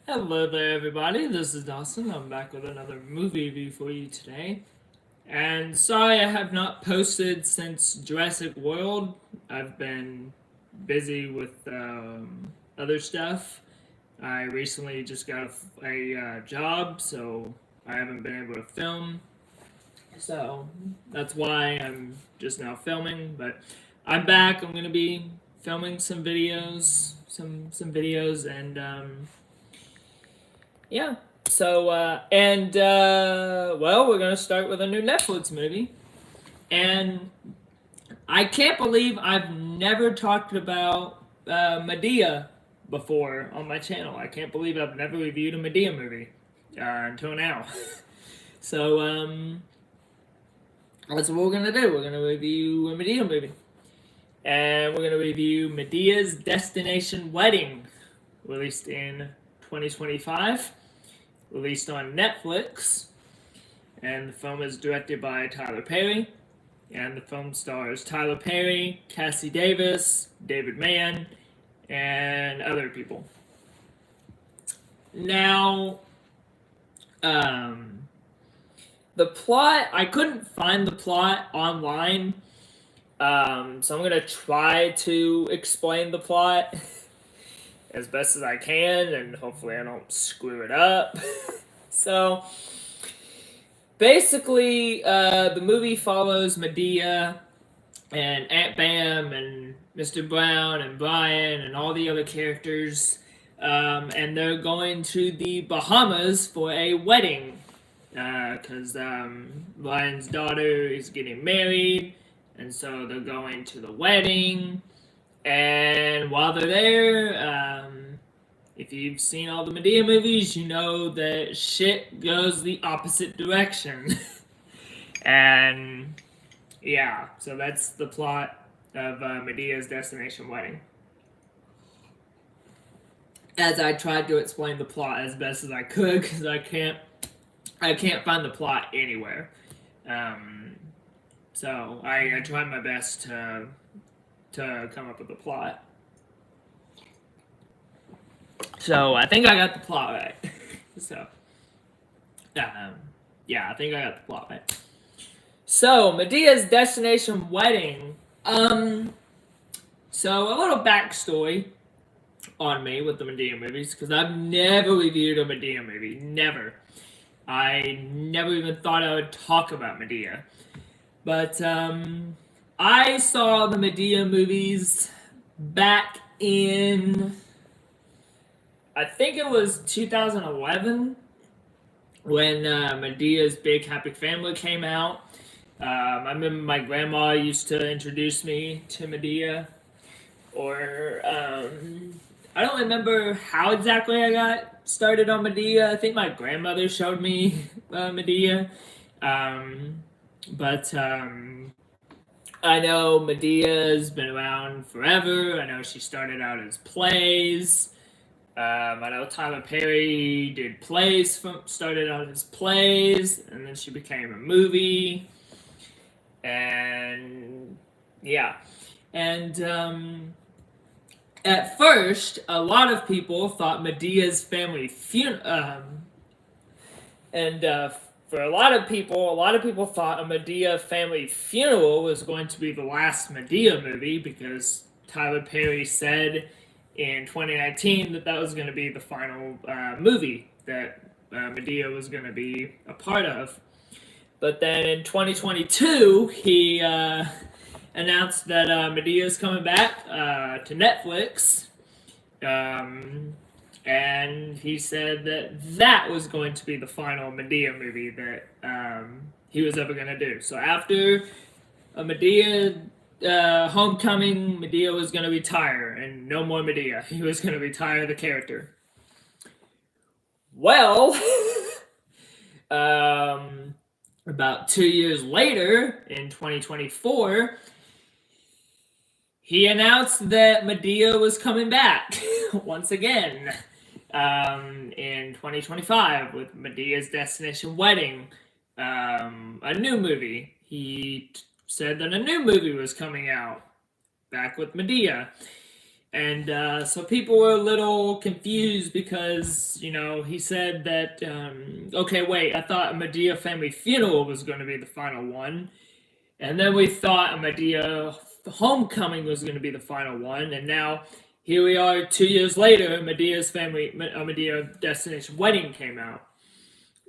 Hello there, everybody. This is Dawson. I'm back with another movie review for you today. And sorry I have not posted since Jurassic World. I've been busy with other stuff. I recently just got a job, so I haven't been able to film. So that's why I'm just now filming. But I'm back. I'm gonna be filming some videos, some videos, and yeah. Well, we're gonna start with a new Netflix movie, and I can't believe I've never talked about Madea before on my channel. I can't believe I've never reviewed a Madea movie until now. so that's what we're gonna do. We're gonna review a Madea movie, and we're gonna review Medea's Destination Wedding, released in 2025. Released on Netflix, and the film is directed by Tyler Perry, and the film stars Tyler Perry, Cassie Davis, David Mann, and other people. Now, the plot, I couldn't find the plot online, so I'm gonna try to explain the plot as best as I can, and hopefully I don't screw it up. So, basically, the movie follows Madea and Aunt Bam and Mr. Brown and Brian and all the other characters, and they're going to the Bahamas for a wedding because Brian's daughter is getting married, and so they're going to the wedding. And while they're there, if you've seen all the Madea movies, you know that shit goes the opposite direction. And yeah, so that's the plot of Medea's Destination Wedding. As I tried to explain the plot as best as I could, because I can't find the plot anywhere. So I tried my best to come up with a plot. So I think I got the plot right. so, yeah, I think I got the plot right. So Medea's Destination Wedding. So a little backstory on me with the Madea movies, because I've never reviewed a Madea movie. Never. I never even thought I would talk about Madea. But I saw the Madea movies back in, I think it was 2011 when Medea's Big Happy Family came out. I remember my grandma used to introduce me to Madea, or I don't remember how exactly I got started on Madea. I think my grandmother showed me Madea, but I know Medea's been around forever. I know she started out as plays. I know Tyler Perry did started out as plays, and then she became a movie. And yeah. And at first, a lot of people thought Medea's family for a lot of people thought a Madea family funeral was going to be the last Madea movie, because Tyler Perry said in 2019 that was going to be the final movie that Madea was going to be a part of. But then in 2022, he announced that Madea is coming back to Netflix. And he said that was going to be the final Madea movie that he was ever going to do. So after a Madea Homecoming, Madea was going to retire, and no more Madea. He was going to retire the character. Well, about 2 years later, in 2024, he announced that Madea was coming back once again in 2025 with Medea's Destination Wedding, a new movie. He said that a new movie was coming out back with Madea. And so people were a little confused because, he said that, okay, wait, I thought Madea Family Funeral was going to be the final one. And then we thought Madea Homecoming was going to be the final one. And now here we are 2 years later, Madea Destination Wedding came out.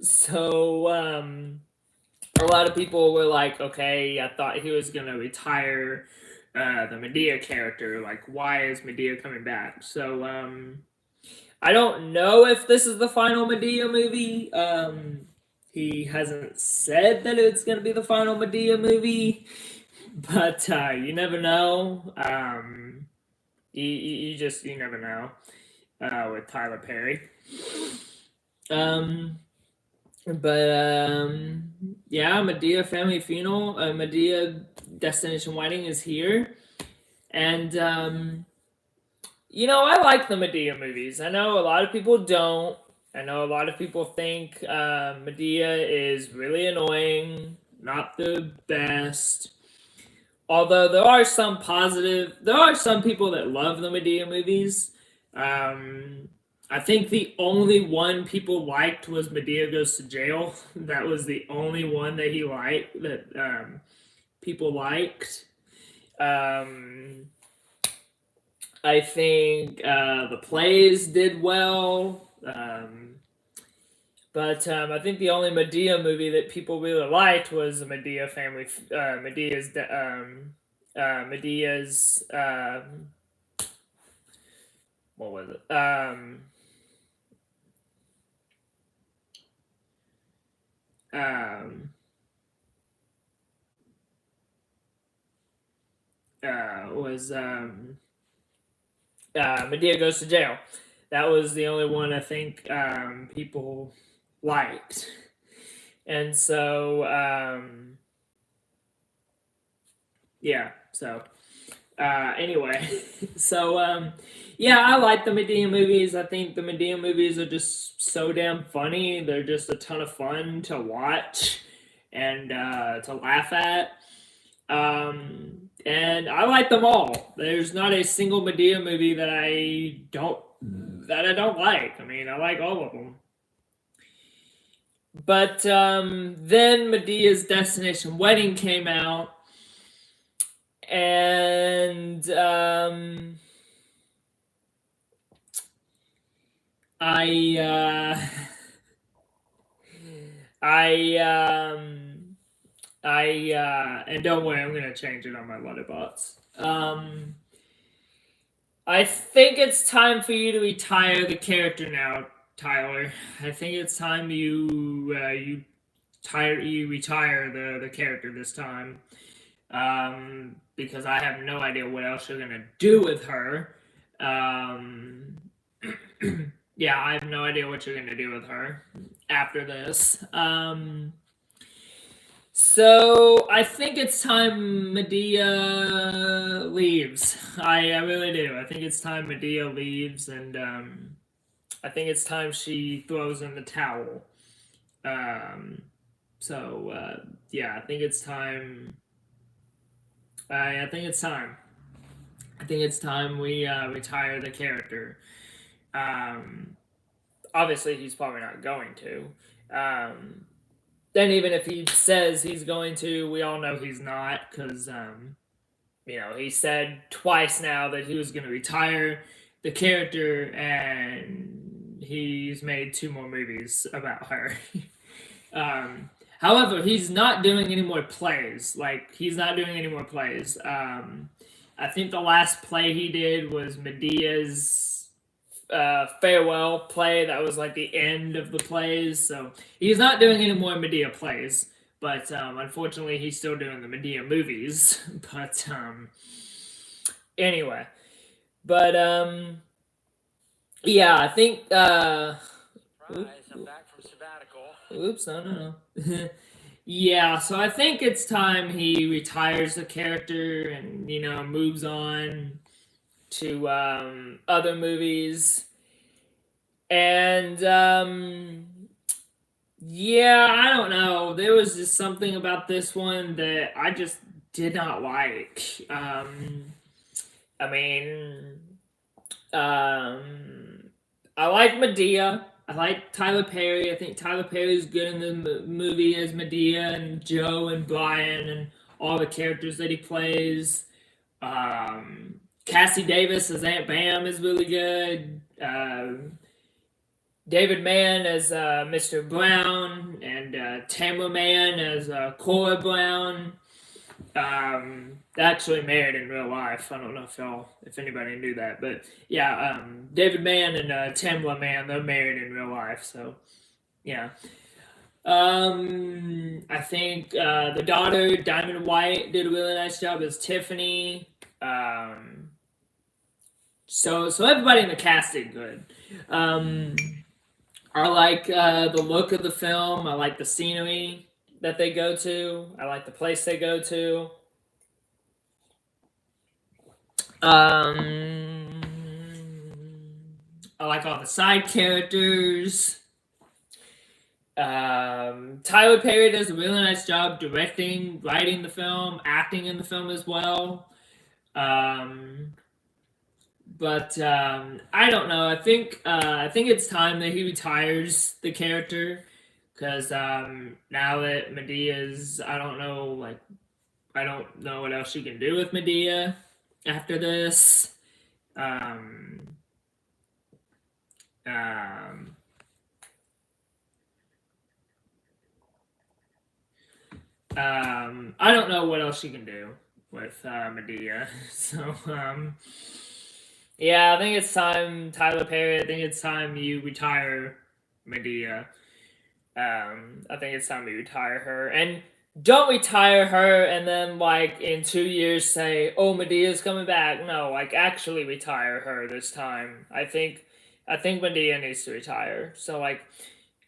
So a lot of people were like, okay, I thought he was going to retire the Madea character. Like, why is Madea coming back? So I don't know if this is the final Madea movie. He hasn't said that it's going to be the final Madea movie, but you never know. You never know with Tyler Perry. Yeah, Madea Family Funeral, Madea Destination Wedding is here, and I like the Madea movies. I know a lot of people don't. I know a lot of people think Madea is really annoying, not the best. Although there are some people that love the Madea movies. I think the only one people liked was Madea Goes to Jail. That was the only one that people liked. I think the plays did well, but I think the only Madea movie that people really liked was the Madea Family, Madea's. What was it? Madea Goes to Jail. That was the only one I think people liked. And so, yeah, so anyway, so yeah, I like the Madea movies. I think the Madea movies are just so damn funny. They're just a ton of fun to watch and to laugh at. And I like them all. There's not a single Madea movie that I don't like. I mean, I like all of them. But then Medea's Destination Wedding came out, and and don't worry, I'm gonna change it on my letterbox. I think it's time for you to retire the character now, Tyler. I think it's time you retire the character this time. Because I have no idea what else you're gonna do with her. Yeah, I have no idea what you're gonna do with her after this. So I think it's time Madea leaves. I really do. I think it's time Madea leaves, and I think it's time she throws in the towel. Yeah, I think it's time. I think it's time. I think it's time we retire the character. Obviously, he's probably not going to. Then even if he says he's going to, we all know he's not, because he said twice now that he was going to retire the character, and he's made 2 more movies about her. However, he's not doing any more plays. He's not doing any more plays. I think the last play he did was Medea's farewell play. That was the end of the plays. So he's not doing any more Madea plays. But unfortunately, he's still doing the Madea movies. But anyway. But yeah, I think... Surprise, I'm back from sabbatical. Oops, no. Yeah, so I think it's time he retires the character and, moves on to other movies. And yeah, I don't know. There was just something about this one that I just did not like. I mean, I like Madea. I like Tyler Perry. I think Tyler Perry is good in the movie as Madea and Joe and Brian and all the characters that he plays. Cassie Davis as Aunt Bam is really good. David Mann as Mr. Brown and Tamara Mann as Cora Brown. Actually married in real life. I don't know if anybody knew that, but yeah, David Mann and Tamla Mann, they're married in real life. So yeah. I think the daughter, Diamond White, did a really nice job as Tiffany. So everybody in the cast did good. I like the look of the film. I like the scenery that they go to. I like the place they go to. I like all the side characters. Tyler Perry does a really nice job directing, writing the film, acting in the film as well. But I don't know. I think it's time that he retires the character because now that Medea's, I don't know, like I don't know what else you can do with Madea after this. I don't know what else you can do with Madea. So, yeah, I think it's time, Tyler Perry. I think it's time you retire Madea. I think it's time you retire her. And don't retire her and then, like, in 2 years say, oh, Medea's coming back. No, like, actually retire her this time. I think Madea needs to retire. So, like,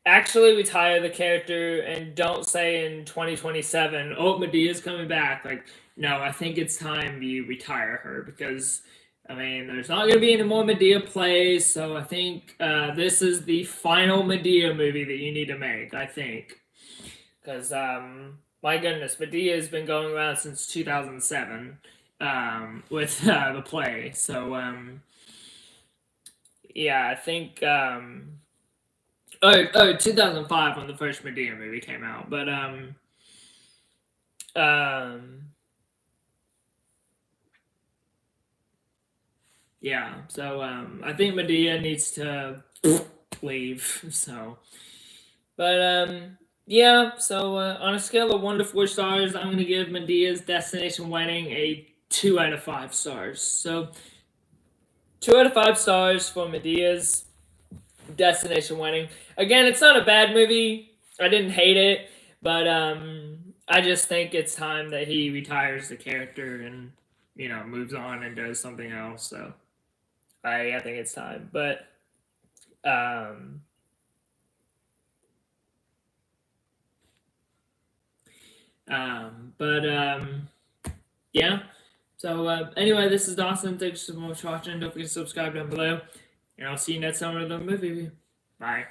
actually retire the character and don't say in 2027, oh, Medea's coming back. Like, no, I think it's time you retire her because, I mean, there's not going to be any more Madea plays, so I think this is the final Madea movie that you need to make, I think. Because, my goodness, Madea has been going around since 2007 with the play. So, yeah, I think... 2005 when the first Madea movie came out. But yeah. So I think Madea needs to leave. So, but yeah. So on a scale of 1 to 4 stars, I'm gonna give Medea's Destination Wedding a 2 out of 5 stars. So 2 out of 5 stars for Medea's Destination Wedding. Again, it's not a bad movie. I didn't hate it, but I just think it's time that he retires the character and moves on and does something else. So I think it's time. But yeah. So anyway, this is Dawson. Thanks so much for watching. Don't forget to subscribe down below. And I'll see you next time with another movie review. Bye.